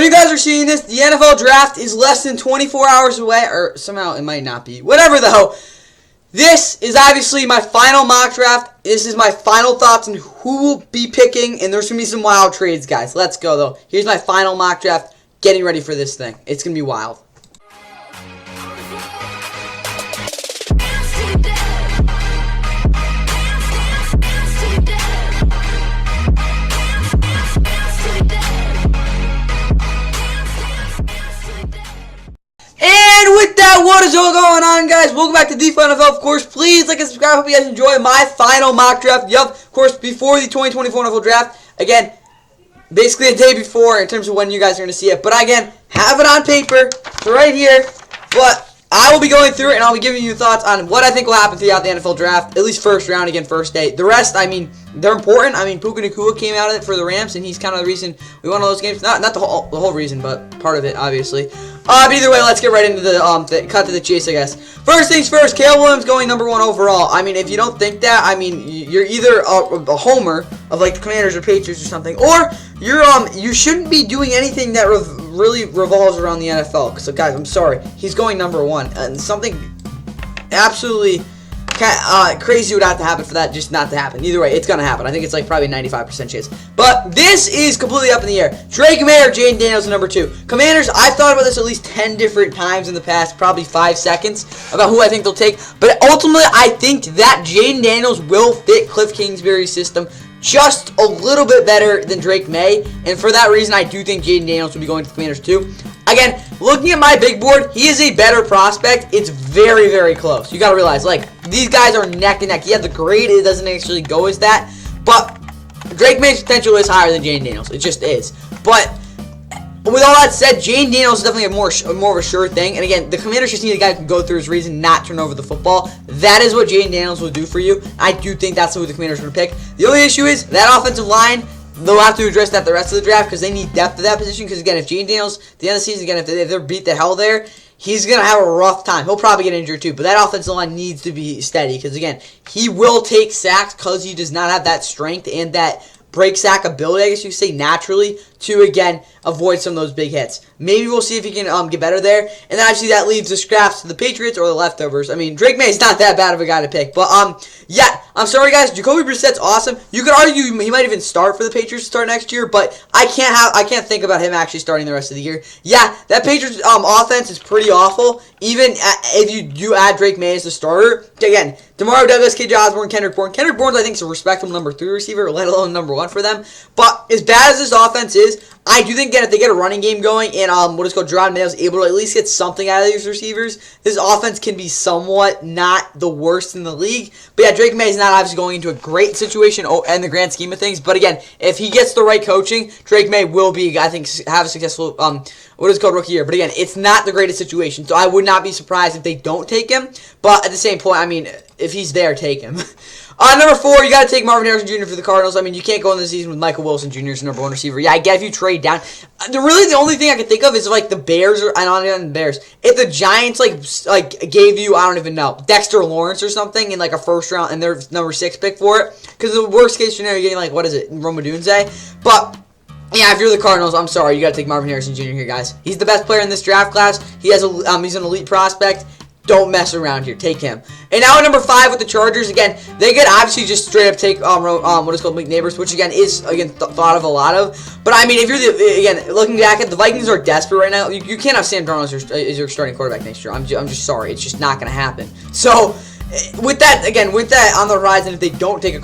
you guys are seeing this, the NFL draft is less than 24 hours away, or somehow it might not be. Whatever, though. This is obviously my final mock draft. This is my final thoughts on who will be picking, and there's going to be some wild trades, guys. Let's go, though. Here's my final mock draft. Getting ready for this thing. It's going to be wild. And with that, what is all going on, guys? Welcome back to the NFL. Of course, please like and subscribe. Hope you guys enjoy my final mock draft. Yup, of course, before the 2024 NFL draft. Again, basically a day before in terms of when you guys are going to see it. But again, have it on paper. It's right here. But I will be going through it, and I'll be giving you thoughts on what I think will happen throughout the NFL draft. At least first round, again, first day. The rest, I mean, they're important. I mean, Puka Nacua came out of it for the Rams, and he's kind of the reason we won all those games. Not the whole reason, but part of it, obviously. But either way, let's get right into the cut to the chase, I guess. First things first, Caleb Williams going #1 overall. I mean, if you don't think that, I mean, you're either a homer of like the Commanders or Patriots or something, or you shouldn't be doing anything that really revolves around the NFL. So guys, I'm sorry, he's going #1, and something absolutely crazy would have to happen for that just not to happen. Either way, it's gonna happen. I think it's like probably 95% chance. But this is completely up in the air. Drake May or Jaden Daniels #2. Commanders, I've thought about this at least 10 different times in the past, probably 5 seconds, about who I think they'll take. But ultimately, I think that Jaden Daniels will fit Cliff Kingsbury's system just a little bit better than Drake May. And for that reason, I do think Jaden Daniels will be going to the Commanders too. Again, looking at my big board, he is a better prospect. It's very, very close. You got to realize, like, these guys are neck and neck. Yeah, the grade, it doesn't actually go as that. But Drake May's potential is higher than Jaden Daniels. It just is. But with all that said, Jaden Daniels is definitely more of a sure thing. And again, the Commanders just need a guy who can go through his reads and not turn over the football. That is what Jaden Daniels will do for you. I do think that's who the Commanders are going to pick. The only issue is that offensive line. They'll have to address that the rest of the draft because they need depth at that position. Because, again, if Jaden Daniels, at the end of the season, again, if they're beat the hell there, he's going to have a rough time. He'll probably get injured too. But that offensive line needs to be steady because, again, he will take sacks because he does not have that strength and that break sack ability, I guess you could say, naturally to, again, avoid some of those big hits. Maybe we'll see if he can get better there. And then, actually, that leaves the scraps to the Patriots or the leftovers. I mean, Drake May is not that bad of a guy to pick. But, yeah, I'm sorry, guys. Jacoby Brissett's awesome. You could argue he might even start for the Patriots to start next year, but I can't think about him actually starting the rest of the year. Yeah, that Patriots offense is pretty awful. Even if you do add Drake May as the starter, again, Demario Douglas, KJ Osborne, Kendrick Bourne. Kendrick Bourne, I think, is a respectable #3 receiver, let alone #1 for them. But as bad as this offense is, I do think that if they get a running game going and what is called Jerod Mayo is able to at least get something out of these receivers, this offense can be somewhat not the worst in the league. But yeah, Drake May is not obviously going into a great situation in the grand scheme of things. But again, if he gets the right coaching, Drake May will be, I think, have a successful what is called rookie year. But again, it's not the greatest situation, so I would not be surprised if they don't take him. But at the same point, I mean, if he's there, take him. #4, you got to take Marvin Harrison Jr. for the Cardinals. I mean, you can't go into the season with Michael Wilson Jr. as #1 receiver. Yeah, I get if you trade down. Really, the only thing I can think of is like the Bears or not even the Bears. If the Giants like gave you, I don't even know, Dexter Lawrence or something in like a first round and their #6 pick for it, because the worst case scenario, you're getting like what is it, Rome Odunze. But yeah, if you're the Cardinals, I'm sorry, you got to take Marvin Harrison Jr. here, guys. He's the best player in this draft class. He's an elite prospect. Don't mess around here. Take him. And now at #5 with the Chargers, again, they could obviously just straight up take what is called Mike Neighbors, which again is thought of a lot of. But I mean, if you're looking back at the Vikings are desperate right now. You can't have Sam Darnold as your starting quarterback next year. I'm just sorry, it's just not going to happen. So with that on the horizon, if they don't take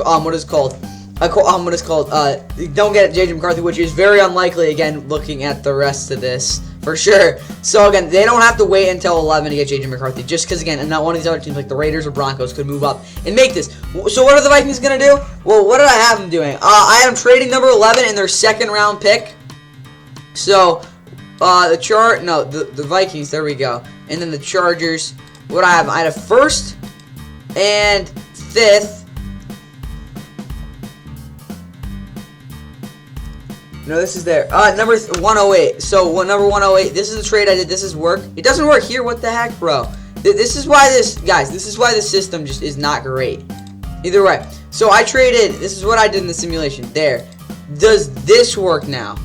don't get J.J. McCarthy, which is very unlikely, again, looking at the rest of this, for sure. So, again, they don't have to wait until 11 to get J.J. McCarthy, just because, again, and not one of these other teams, like the Raiders or Broncos, could move up and make this. So, what are the Vikings going to do? Well, what did I have them doing? I had them trading #11 in their second-round pick. So, the Vikings, there we go. And then the Chargers, what do I have? I had a 1st and 5th. No, this is there. Number 108. So, number 108. This is the trade I did. This is work. It doesn't work here. What the heck, bro? This is why this system just is not great. Either way. So, I traded. This is what I did in the simulation. There. Does this work now?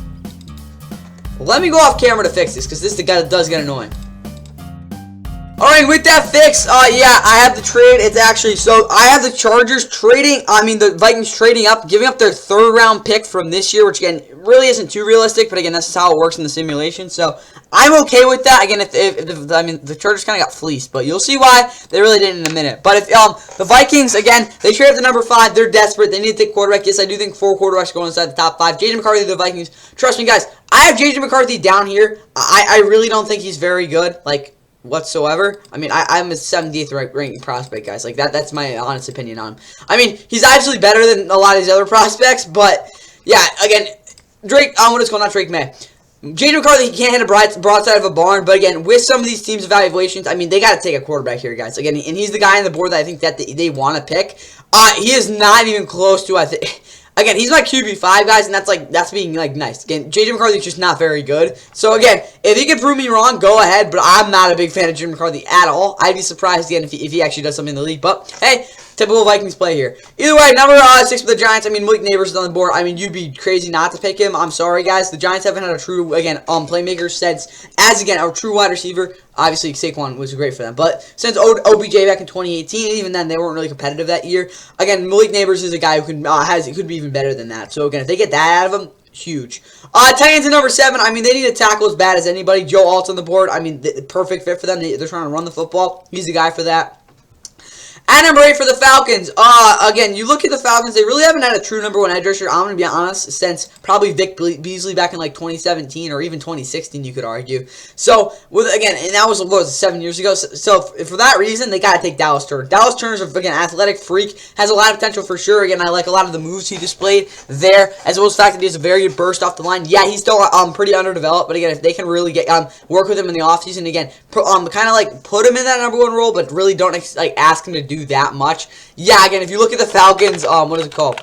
Let me go off camera to fix this, because this does get annoying. Alright, with that fix, yeah, I have the trade. It's actually, so I have the Chargers trading, the Vikings trading up, giving up their 3rd round pick from this year, which again, really isn't too realistic, but again, that's just how it works in the simulation, so I'm okay with that. Again, the Chargers kind of got fleeced, but you'll see why they really didn't in a minute. But if, the Vikings, again, they trade up to number 5, they're desperate, they need to take quarterback. Yes, I do think 4 quarterbacks go inside the top 5. J.J. McCarthy, the Vikings, trust me, guys, I have J.J. McCarthy down here. I really don't think he's very good, like, whatsoever. I mean, I'm a 70th ranking prospect, guys. Like, that's my honest opinion on him. I mean, he's actually better than a lot of these other prospects, but, yeah, again, Drake, what is called, not Drake May. J.J. McCarthy, he can't hit a broadside of a barn, but again, with some of these teams' evaluations, I mean, they got to take a quarterback here, guys. Again, and he's the guy on the board that I think that they want to pick. He is not even close to, I think... Again, he's my QB5, guys, and that's being, like, nice. Again, J.J. McCarthy's just not very good. So, again, if he can prove me wrong, go ahead, but I'm not a big fan of J.J. McCarthy at all. I'd be surprised, again, if he actually does something in the league. But, hey, typical Vikings play here. Either way, number 6 for the Giants. I mean, Malik Neighbors is on the board. I mean, you'd be crazy not to pick him. I'm sorry, guys. The Giants haven't had a true, again, playmaker since, again, a true wide receiver. Obviously, Saquon was great for them. But since OBJ back in 2018, even then, they weren't really competitive that year. Again, Malik Neighbors is a guy who could be even better than that. So, again, if they get that out of him, huge. Titans at number 7. I mean, they need a tackle as bad as anybody. Joe Alt's on the board. I mean, the perfect fit for them. They're trying to run the football. He's the guy for that. At number 8 for the Falcons, again, you look at the Falcons, they really haven't had a true number 1 edge rusher, I'm going to be honest, since probably Vic Beasley back in, like, 2017 or even 2016, you could argue. So, again, and that was, what was it, 7 years ago? So for that reason, they got to take Dallas Turner. Dallas Turner's, again, athletic freak, has a lot of potential for sure. Again, I like a lot of the moves he displayed there, as well as the fact that he has a very good burst off the line. Yeah, he's still pretty underdeveloped, but again, if they can really get work with him in the offseason, again, kind of, like, put him in that number 1 role, but really don't, like, ask him to do that much. Yeah, again, if you look at the Falcons, what is it called?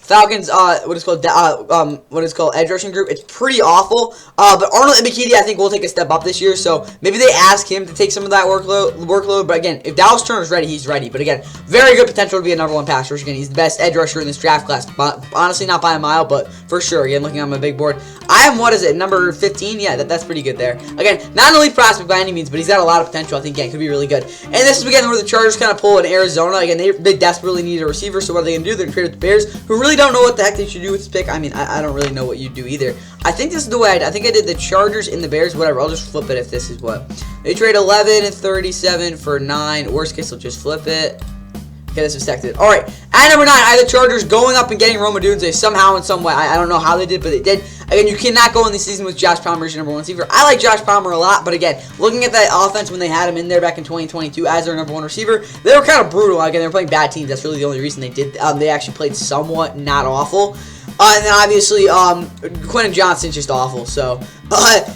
Falcons, what is called edge rushing group. It's pretty awful. But Arnold Ebiketie, I think, will take a step up this year. So maybe they ask him to take some of that workload. But again, if Dallas Turner's ready, he's ready. But again, very good potential to be a number 1 pass rusher. Again, he's the best edge rusher in this draft class. But honestly, not by a mile, but for sure. Again, looking on my big board, I am, what is it, number 15? Yeah, that's pretty good there. Again, not an elite prospect by any means, but he's got a lot of potential. I think, again, could be really good. And this is, again, where the Chargers kind of pull in Arizona. Again, they desperately need a receiver. So what are they going to do? They're going to trade with the Bears, who really don't know what the heck they should do with this pick. I mean, I don't really know what you do either. I think this is the way I think I did the Chargers and the Bears. Whatever, I'll just flip it if this is what. They trade 11 and 37 for 9. Worst case, they'll just flip it. Okay, this is sected. Alright, at number 9, I have the Chargers going up and getting Rome Odunze somehow in some way. I don't know how they did, but they did. Again, you cannot go in the season with Josh Palmer as your number 1 receiver. I like Josh Palmer a lot, but again, looking at that offense when they had him in there back in 2022 as their number 1 receiver, they were kind of brutal. Again, they were playing bad teams. That's really the only reason they did. They actually played somewhat not awful. And then obviously, Quentin Johnston's just awful. So,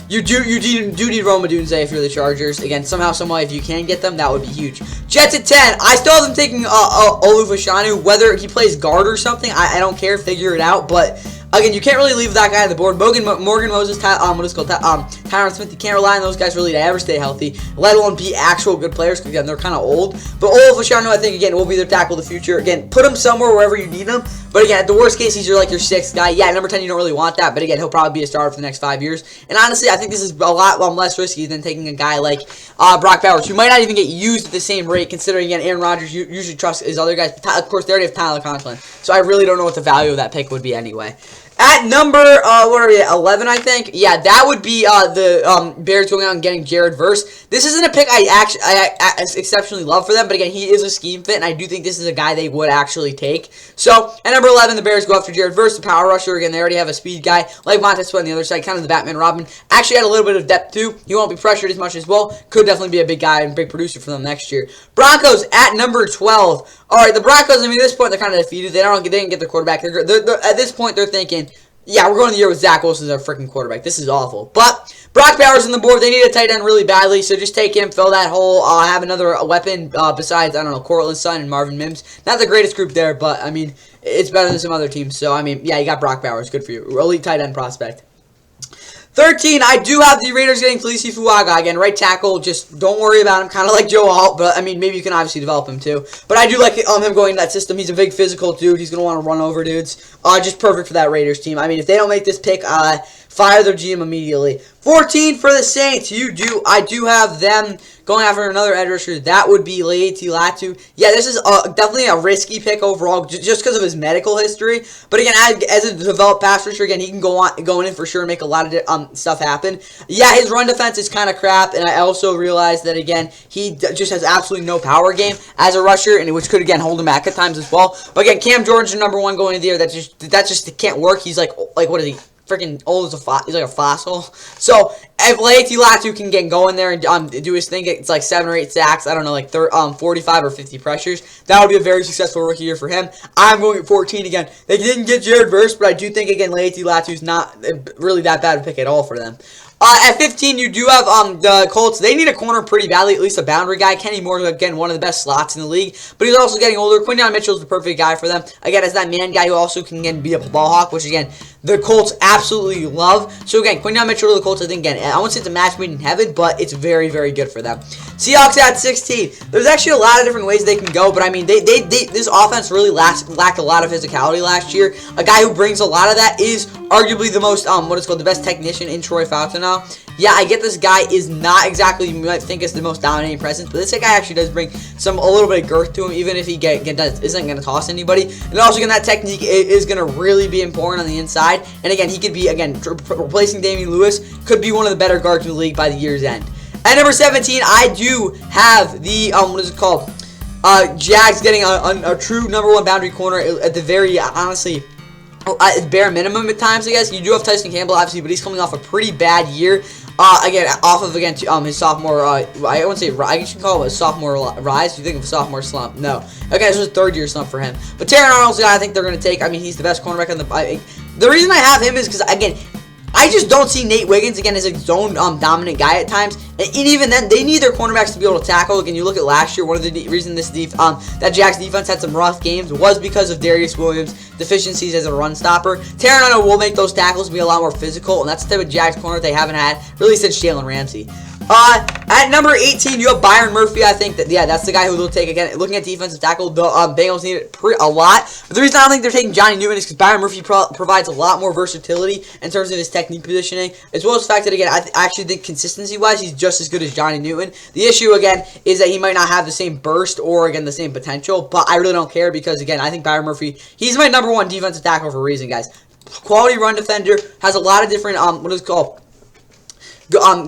you do need Rome Odunze if you're the Chargers. Again, somehow, someway, if you can get them, that would be huge. Jets at 10. I still have them taking Olu Fashanu. Whether he plays guard or something, I don't care. Figure it out. But again, you can't really leave that guy on the board. Morgan Moses, Tyron Smith. You can't rely on those guys really to ever stay healthy, let alone be actual good players. Because again, they're kind of old. But Olu Fashanu, I think, again, will be their tackle of the future. Again, put him somewhere wherever you need him. But again, at the worst case, he's your 6th guy. Yeah, number 10, you don't really want that. But again, he'll probably be a starter for the next 5 years. And honestly, I think this is a lot less risky than taking a guy like Brock Bowers, who might not even get used at the same rate, considering, again, Aaron Rodgers usually trusts his other guys. But of course, they already have Tyler Conklin. So I really don't know what the value of that pick would be anyway. At number, what are we at, 11, I think? Yeah, that would be the Bears going out and getting Jared Verse. This isn't a pick I exceptionally love for them, but again, he is a scheme fit, and I do think this is a guy they would actually take. So, at number 11, the Bears go after Jared Verse, the power rusher. Again, they already have a speed guy, like Montez Sweat on the other side, kind of the Batman Robin. Actually had a little bit of depth, too. He won't be pressured as much as well. Could definitely be a big guy and big producer for them next year. Broncos at number 12. All right, the Broncos, I mean, at this point, they're kind of defeated. They didn't get their quarterback. They're, at this point, they're thinking, yeah, we're going the year with Zach Wilson as our freaking quarterback. This is awful. But Brock Bowers on the board. They need a tight end really badly, so just take him, fill that hole, have another weapon besides, I don't know, Cortland Sutton and Marvin Mims. Not the greatest group there, but, I mean, it's better than some other teams. So, I mean, yeah, you got Brock Bowers. Good for you. Elite tight end prospect. 13, I do have the Raiders getting Talisi Fuaga. Again, right tackle, just don't worry about him. Kind of like Joe Alt, but, I mean, maybe you can obviously develop him, too. But I do like him going into that system. He's a big physical dude. He's going to want to run over dudes. Just perfect for that Raiders team. I mean, if they don't make this pick, fire their GM immediately. 14 for the Saints. I do have them going after another edge rusher. That would be Le'Veon Latu. Yeah, this is definitely a risky pick overall, just because of his medical history. But again, as a developed pass rusher, again, he can go in for sure and make a lot of stuff happen. Yeah, his run defense is kind of crap, and I also realized that again, he just has absolutely no power game as a rusher, and which could again hold him back at times as well. But again, Cam Jordan's your #1 going into the year. That just can't work. He's like what is he? Freaking old as he's like a fossil. So if Le'Veon Latu can get going there and do his thing, it's like 7 or 8 sacks. I don't know, like 45 or 50 pressures. That would be a very successful rookie year for him. I'm going at 14 again. They didn't get Jared Verse, but I do think again Le'Veon Latu's not really that bad a pick at all for them. At 15, you do have the Colts. They need a corner pretty badly, at least a boundary guy. Kenny Moore, again, one of the best slots in the league. But he's also getting older. Quinyon Mitchell's the perfect guy for them. Again, as that man guy who also can, again, be a ball hawk, which, again, the Colts absolutely love. So, again, Quinyon Mitchell to the Colts, I think, again, I won't say it's a match made in heaven, but it's very, very good for them. Seahawks at 16. There's actually a lot of different ways they can go, but, I mean, this offense really lacked a lot of physicality last year. A guy who brings a lot of that is arguably the most, the best technician in Troy Fautanu. Yeah, I get this guy is not exactly, you might think is the most dominating presence, but this guy actually does bring a little bit of girth to him, even if he isn't going to toss anybody. And also, again, that technique is going to really be important on the inside. And again, he could be, again, replacing Damian Lewis, could be one of the better guards in the league by the year's end. At number 17, I do have the, Jags getting a true #1 boundary corner at the very, honestly, bare minimum at times, I guess. You do have Tyson Campbell, obviously, but he's coming off a pretty bad year. His sophomore, I wouldn't say, I guess you can call it a sophomore rise. You think of a sophomore slump. No. Okay, this was a third-year slump for him. But Terran Arnold's the guy I think they're going to take. I mean, he's the best cornerback on the reason I have him is because, again, I just don't see Nate Wiggins, again, as a zone dominant guy at times. And even then, they need their cornerbacks to be able to tackle. Again, you look at last year, one of the reasons that Jags defense had some rough games was because of Darius Williams' deficiencies as a run stopper. Terran Arnold will make those tackles be a lot more physical, and that's the type of Jags corner they haven't had really since Jalen Ramsey. At number 18, you have Byron Murphy. I think that's the guy who they'll take. Again, looking at defensive tackle, the Bengals need it a lot. But the reason I don't think they're taking Johnny Newton is because Byron Murphy provides a lot more versatility in terms of his technique positioning, as well as the fact that, again, I actually think consistency-wise, he's just as good as Johnny Newton. The issue, again, is that he might not have the same burst or, again, the same potential, but I really don't care because, again, I think Byron Murphy, he's my #1 defensive tackle for a reason, guys. Quality run defender, has a lot of different,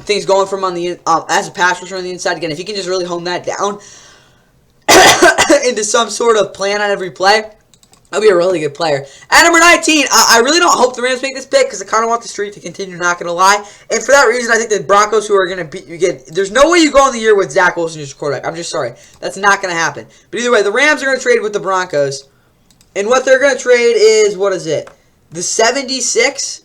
things going from on the as a pass rusher on the inside. Again, if he can just really hone that down into some sort of plan on every play, that'll be a really good player. At number 19, I really don't hope the Rams make this pick because I kind of want the streak to continue, not going to lie. And for that reason, I think the Broncos, who are going to beat you again, there's no way you go in the year with Zach Wilson as your quarterback. I'm just sorry. That's not going to happen. But either way, the Rams are going to trade with the Broncos. And what they're going to trade is, what is it? The 76?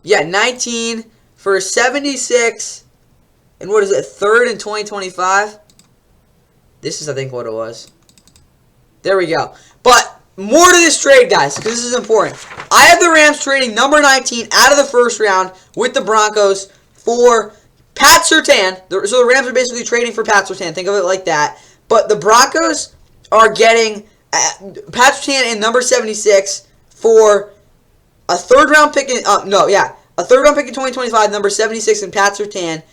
Yeah, 19 for 76. And what is it? 3rd in 2025? This is, I think, what it was. There we go. But more to this trade, guys, because this is important. I have the Rams trading number 19 out of the first round with the Broncos for Pat Surtain. So the Rams are basically trading for Pat Surtain. Think of it like that. But the Broncos are getting Pat Surtain in number 76 for a 3rd round pick in a 3rd round pick in 2025, number 76 in Pat Surtain.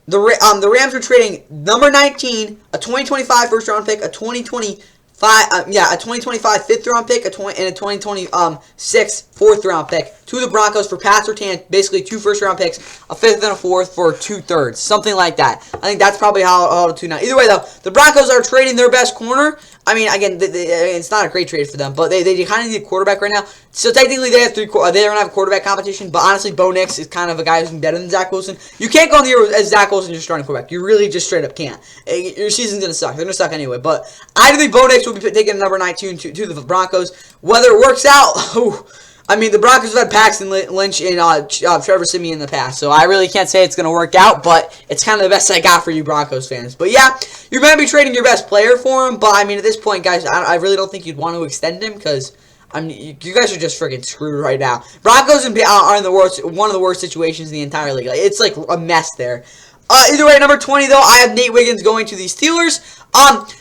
The Rams are trading number 19, a 2025 first round pick, a 2025 5th round pick, and a 2026 4th round pick to the Broncos for Pat Surtain, basically 2 first round picks, a 5th and a 4th for 2 thirds, something like that. I think that's probably how it'll tune out. Either way, though, the Broncos are trading their best corner. I mean, again, it's not a great trade for them, but they kind of need a quarterback right now. So technically, they don't have a quarterback competition. But honestly, Bo Nix is kind of a guy who's better than Zach Wilson. You can't go in the year as Zach Wilson your starting quarterback. You really just straight up can't. Your season's gonna suck. They're gonna suck anyway. But I think Bo Nix will be taking number 19 to the Broncos. Whether it works out, I mean, the Broncos have had Paxton Lynch and Trevor Siemian in the past, so I really can't say it's going to work out, but it's kind of the best I got for you Broncos fans. But yeah, you're going to be trading your best player for him, but I mean, at this point, guys, I really don't think you'd want to extend him because, I mean, you guys are just freaking screwed right now. Broncos are in one of the worst situations in the entire league. It's like a mess there. Either way, number 20 though, I have Nate Wiggins going to the Steelers.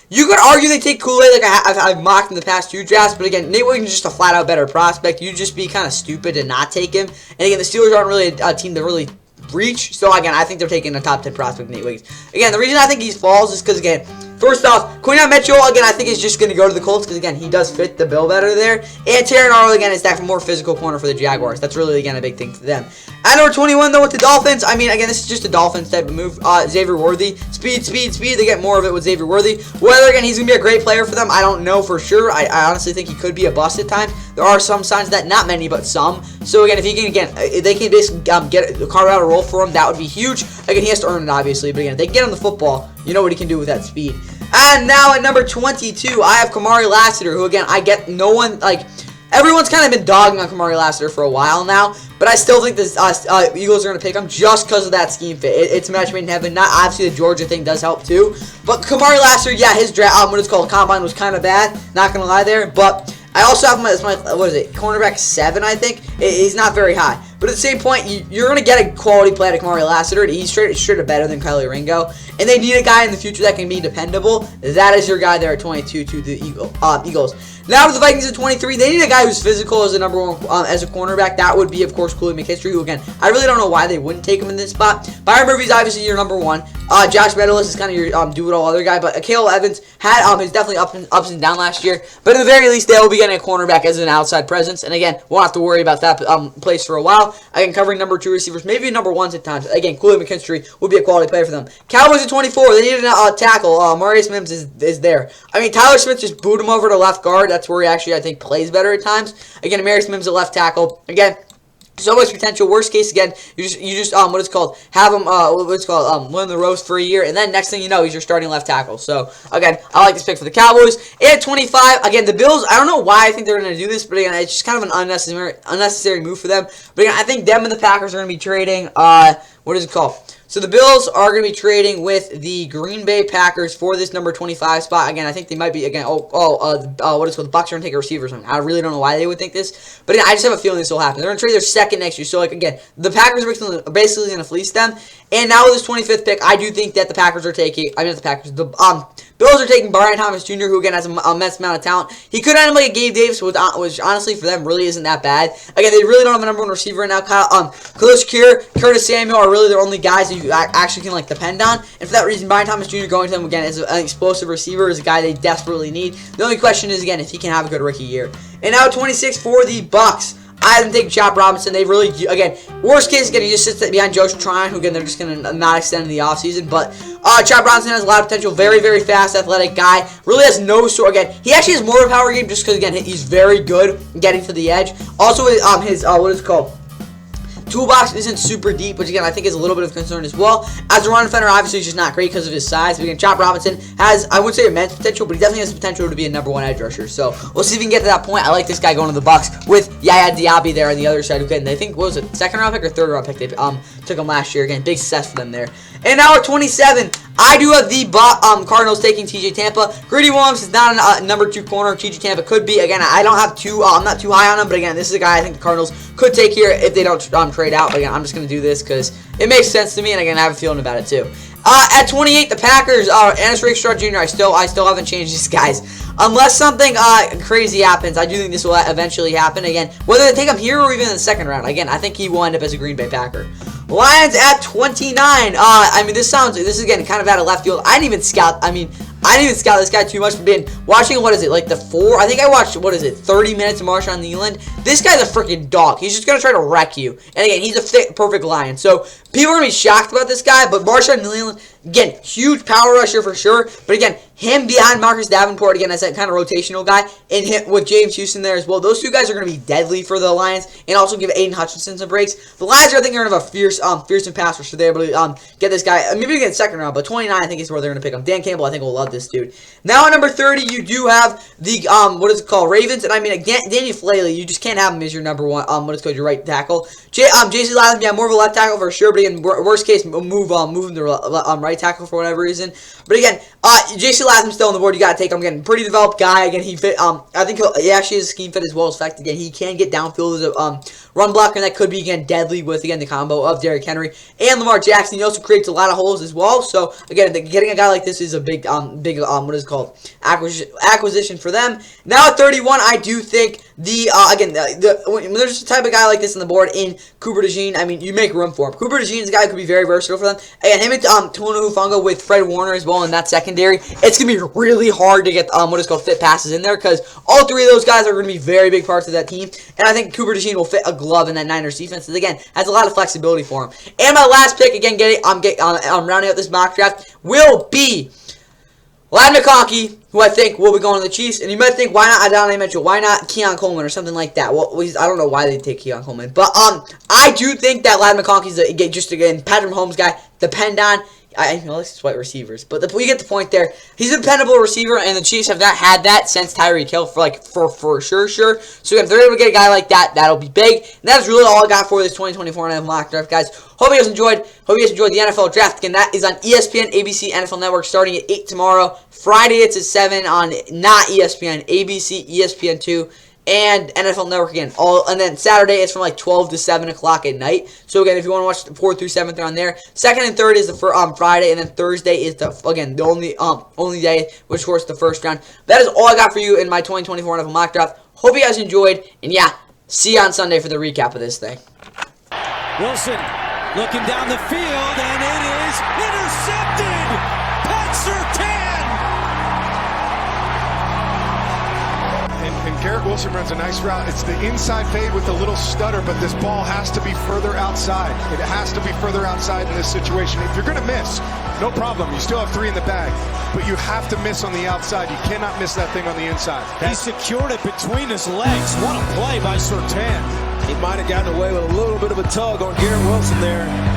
You could argue they take Kool-Aid, like I've mocked in the past 2 drafts, but again, Nate Wiggins is just a flat-out better prospect. You'd just be kind of stupid to not take him. And again, the Steelers aren't really a team to really reach, so again, I think they're taking a top 10 prospect, Nate Wiggins. Again, the reason I think he falls is because, again, first off, Quinton Mitchell, again, I think is just going to go to the Colts because, again, he does fit the bill better there. And Terran Arnold, again, is that more physical corner for the Jaguars. That's really, again, a big thing for them. At number 21, though, with the Dolphins, I mean, again, this is just a Dolphins type of move. Xavier Worthy. Speed. They get more of it with Xavier Worthy. Whether, again, he's going to be a great player for them, I don't know for sure. I honestly think he could be a bust at times. There are some signs of that, not many, but some. So, again, if he can, again, if they can basically carve out a role for him, that would be huge. Again, he has to earn it, obviously. But, again, if they get him the football, you know what he can do with that speed. And now at number 22, I have Kamari Lassiter, who, again, I get no one, like, everyone's kind of been dogging on Kamari Lassiter for a while now, but I still think the Eagles are going to pick him just because of that scheme fit. It's a match made in heaven. Not obviously the Georgia thing does help too, but Kamari Lassiter, yeah, his draft, what it's called, combine was kind of bad. Not going to lie there, but I also have him as my, what is it, cornerback 7, I think. He's not very high. But at the same point, you're going to get a quality play to Kamari Lassiter. He's straight up better than Kylie Ringo. And they need a guy in the future that can be dependable. That is your guy there at 22 to the Eagles. Now to the Vikings at 23, they need a guy who's physical as a number 1 as a cornerback. That would be, of course, Kool-Aid McKinstry, who, again, I really don't know why they wouldn't take him in this spot. Byron Murphy's obviously your number 1. Josh Meadows is kind of your do-it-all other guy. But Akil Evans had his definitely ups and down last year. But at the very least, they will be getting a cornerback as an outside presence. And again, won't have to worry about that place for a while. Again, covering number 2 receivers, maybe number 1s at times. Again, Kool-Aid McKinstry would be a quality player for them. Cowboys at 24, they need a tackle. Maurice Mims is there. I mean, Tyler Smith just booted him over to left guard. That's where he actually, I think, plays better at times. Again, Maurice Mims at left tackle. Again, so much potential. Worst case, again, you just what it's called, have him win the roast for a year, and then next thing you know, he's your starting left tackle. So again, I like this pick for the Cowboys. And at 25, again, the Bills. I don't know why I think they're going to do this, but again, it's just kind of an unnecessary move for them. But again, I think them and the Packers are going to be trading. What is it called? So the Bills are going to be trading with the Green Bay Packers for this number 25 spot. Again, I think they might be, again, what is it called? The Bucs are going to take a receiver or something. I really don't know why they would think this. But again, I just have a feeling this will happen. They're going to trade their second next year. So, like, again, the Packers are basically going to fleece them. And now with this 25th pick, I do think that the Packers are taking, the Bills are taking Brian Thomas Jr., who, again, has a immense amount of talent. He could end up like a Gabe Davis, which honestly, for them, really isn't that bad. Again, they really don't have a number 1 receiver right now. Khalil Shakir, Curtis Samuel are really their only guys that you actually can, like, depend on. And for that reason, Brian Thomas Jr. going to them, again, as an explosive receiver, is a guy they desperately need. The only question is, again, if he can have a good rookie year. And now 26 for the Bucs. I didn't think Chop Robinson, they really, again, worst case, again, he just sits behind Joe Tryon, who, again, they're just going to not extend in the offseason. But Chop Robinson has a lot of potential, very, very fast, athletic guy. Really has no sort, again, he actually has more of a power game just because, again, he's very good getting to the edge. Also, his what is it called? Toolbox isn't super deep, which again I think is a little bit of concern as well. As a run defender, obviously he's just not great because of his size. But again, Chop Robinson has, I wouldn't say immense potential, but he definitely has the potential to be a number 1 edge rusher. So we'll see if we can get to that point. I like this guy going to the Bucs with Yaya Diaby there on the other side. Again, they think, what was it, 2nd round pick or 3rd round pick? They took him last year. Again, big success for them there. And now at 27, I do have the Cardinals taking TJ Tampa. Greedy Williams is not a number 2 corner. TJ Tampa could be. Again, I don't have I'm not too high on him, but again, this is a guy I think the Cardinals could take here if they don't trade out. But again, I'm just going to do this because it makes sense to me, and again, I have a feeling about it too. At 28, the Packers, Ennis Rakestraw Jr., I still haven't changed these guys. Unless something crazy happens, I do think this will eventually happen. Again, whether they take him here or even in the 2nd round, again, I think he will end up as a Green Bay Packer. Lions at 29. I mean, this is again kind of out of left field. I didn't even scout this guy too much. Watching, what is it, like I think I watched, 30 minutes of Marshawn Leland. This guy's a freaking dog. He's just going to try to wreck you. And again, he's a perfect Lion. So people are going to be shocked about this guy, but Marshawn Leland, again, huge power rusher for sure. But again, him behind Marcus Davenport, again, as that kind of rotational guy, and him with James Houston there as well. Those 2 guys are going to be deadly for the Lions, and also give Aiden Hutchinson some breaks. The Lions, I think, are going to have a fearsome pass rush, so they're able to get this guy, maybe get 2nd round, but 29, I think, is where they're going to pick him. Dan Campbell, I think, will love this dude. Now at number 30, you do have the, Ravens, and I mean, again, Daniel Flaley, you just can't have him as your number 1, your right tackle. J.C. Lattimore, yeah, more of a left tackle for sure, but again, worst case, move him to right right tackle for whatever reason. But again, J.C. Latham's still on the board. You got to take him. Again, pretty developed guy. Again, he fit. I think he actually is scheme fit as well as fact. Again, he can get downfield as a run blocker, and that could be again deadly with again the combo of Derrick Henry and Lamar Jackson. He also creates a lot of holes as well. So again, getting a guy like this is a big what is it called, acquisition for them. Now at 31, I do think when there's a type of guy like this on the board in Cooper DeJean, I mean, you make room for him. Cooper DeJean is a guy who could be very versatile for them. And him and Tuna Hufanga with Fred Warner as well in that secondary, it's going to be really hard to get what is called fit passes in there because all three of those guys are going to be very big parts of that team. And I think Cooper DeJean will fit a glove in that Niners defense. And again, has a lot of flexibility for him. And my last pick, again, I'm rounding out this mock draft, will be Ladd McConkey, who I think will be going to the Chiefs. And you might think, why not Adonai Mitchell? Why not Keon Coleman or something like that? Well, I don't know why they take Keon Coleman. But I do think that Ladd McConkey's just, again, Patrick Mahomes guy. Depend on. I know this is white receivers, but we get the point there. He's a dependable receiver, and the Chiefs have not had that since Tyreek Hill for sure. So if they're able to get a guy like that, that'll be big. And that's really all I got for this 2024 NFL mock draft, guys. Hope you guys enjoyed. Hope you guys enjoyed the NFL draft. Again, that is on ESPN, ABC, NFL Network, starting at 8 tomorrow. Friday it's at 7 on not ESPN, ABC, ESPN2. And NFL Network again. And then Saturday it's from like 12 to 7 o'clock at night. So again, if you want to watch the 4th through 7th, they're on there. 2nd and 3rd is the Friday, and then Thursday is the only day, which of course the first round. That is all I got for you in my 2024 NFL mock draft. Hope you guys enjoyed, and yeah, see you on Sunday for the recap of this thing. Wilson looking down the field, and it is intercepted. Pat Surtain. And Garrett Wilson runs a nice route. It's the inside fade with a little stutter, but this ball has to be further outside. It has to be further outside in this situation. If you're going to miss, no problem. You still have 3 in the bag, but you have to miss on the outside. You cannot miss that thing on the inside. He secured it between his legs. What a play by Surtain. He might have gotten away with a little bit of a tug on Garrett Wilson there.